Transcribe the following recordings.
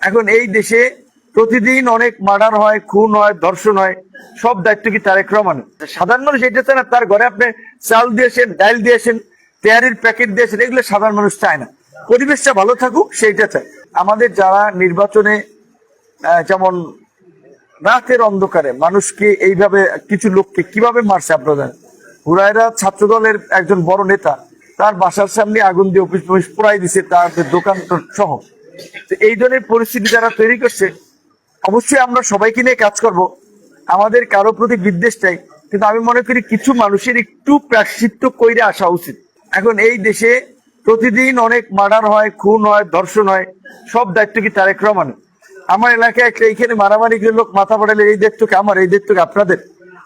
এখন এই দেশে প্রতিদিন অনেক মার্ডার হয়, খুন হয়, ধর্ষণ হয়, সব দায়িত্ব কি তারেক রহমানের? সাধারণ মানুষ এটা চায় না তার ঘরে আপনি চাল দিয়েছেন, ডাল দিয়েছেন, তেয়ারির প্যাকেট দিয়েছেন, এগুলো সাধারণ মানুষ চায় না। পরিবেশটা ভালো থাকুক সেইটা চায়। আমাদের যারা নির্বাচনে যেমন রাতের অন্ধকারে মানুষকে এইভাবে কিছু লোককে কিভাবে মারছে আপনারা জানেন। হুরায়রা ছাত্রদলের একজন বড় নেতা, তার বাসার সামনে আগুন দিয়ে অফিস পোড়াই দিছে, তার দোকান সহ। তো এই ধরনের পরিস্থিতি যারা তৈরি করছে, অবশ্যই আমরা সবাইকে নিয়ে কাজ করব, আমাদের কারো প্রতি বিদ্বেষ চাই, কিন্তু আমি মনে করি কিছু মানুষের একটু প্রায়শ্চিত্ত কইরে আসা উচিত। এখন এই দেশে প্রতিদিন অনেক মার্ডার হয়, খুন হয়, ধর্ষণ হয়, সব দায়িত্ব কি তারেক রহমানের? আমার এলাকায় একটা এইখানে মারামারি করে লোক মাথা ফাটালে এই দায়িত্ব কি আমার, এই দায়িত্ব কি আপনাদের?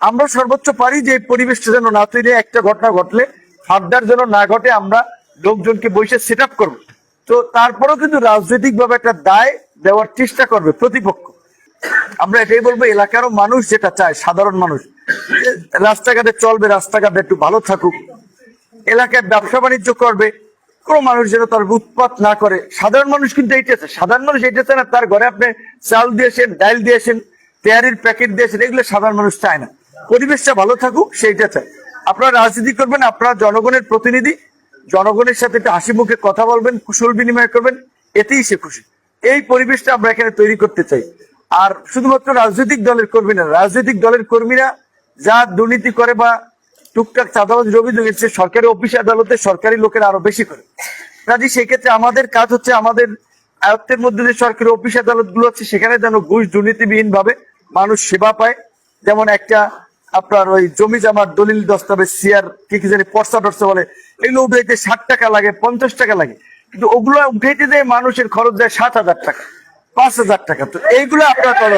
আমরা সর্বোচ্চ পারি যে এই পরিবেশটা যেন না তৈরি, একটা ঘটনা ঘটলে ফার্দার যেন না ঘটে, আমরা লোকজনকে বসে সেট আপ করবো। তো তারপরেও কিন্তু রাজনৈতিক ভাবে একটা দায় দেওয়ার চেষ্টা করবে প্রতিপক্ষ। আমরা এটাই বলবো, এলাকারও মানুষ যেটা চায়, সাধারণ মানুষ যে রাস্তাঘাটে চলবে, রাস্তাঘাটে একটু ভালো থাকুক, এলাকায় ব্যবসা বাণিজ্য করবে, কোনো মানুষ যেন তার উৎপাত না করে। সাধারণ মানুষ কিন্তু এইটা চায়, সাধারণ মানুষ এইটা চায় না তার ঘরে আপনি চাল দিয়েছেন, ডাল দিয়েছেন, তেয়ারির প্যাকেট দিয়েছেন, এগুলো সাধারণ মানুষ চায় না। পরিবেশটা ভালো থাকুক সেইটা চায়। আপনারা রাজনীতি করবেন, আপনারা জনগণের প্রতিনিধি, জনগণের সাথে একটু হাসি মুখে কথা বলবেন, কুশল বিনিময় করবেন, এতেই সে খুশি। এই পরিবেশটা আমরা এখানে তৈরি করতে চাই। আর শুধুমাত্র রাজনৈতিক দলের কর্মী না, রাজনৈতিক দলের কর্মীরা যা দুর্নীতি করে বা টুকটাক চাঁদাবাজির অভিযোগ এসেছে, সরকারি অফিস আদালতে সরকারি লোকের আরো বেশি করে। কাজে সেক্ষেত্রে আমাদের কাজ হচ্ছে, আমাদের আয়ত্তের মধ্যে যে সরকারি অফিস আদালত গুলো আছে সেখানে যেন ঘুষ দুর্নীতিবিহীন ভাবে মানুষ সেবা পায়। যেমন একটা আপনার ওই জমি জামার দলিল দস্তাবেজ, সিআর কি জানি পর্সা টর্সা বলে, এগুলো উঠাইতে 60 টাকা লাগে, 50 টাকা লাগে, কিন্তু ওগুলো উঠাইতে দেয় মানুষের খরচ যায় 7,000 টাকা, 5,000 টাকা। তো এইগুলো আপনার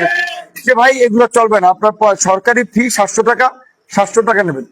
যে ভাই এগুলো চলবে না, আপনার সরকারি ফি 700 টাকা, 700 টাকা নেবেন।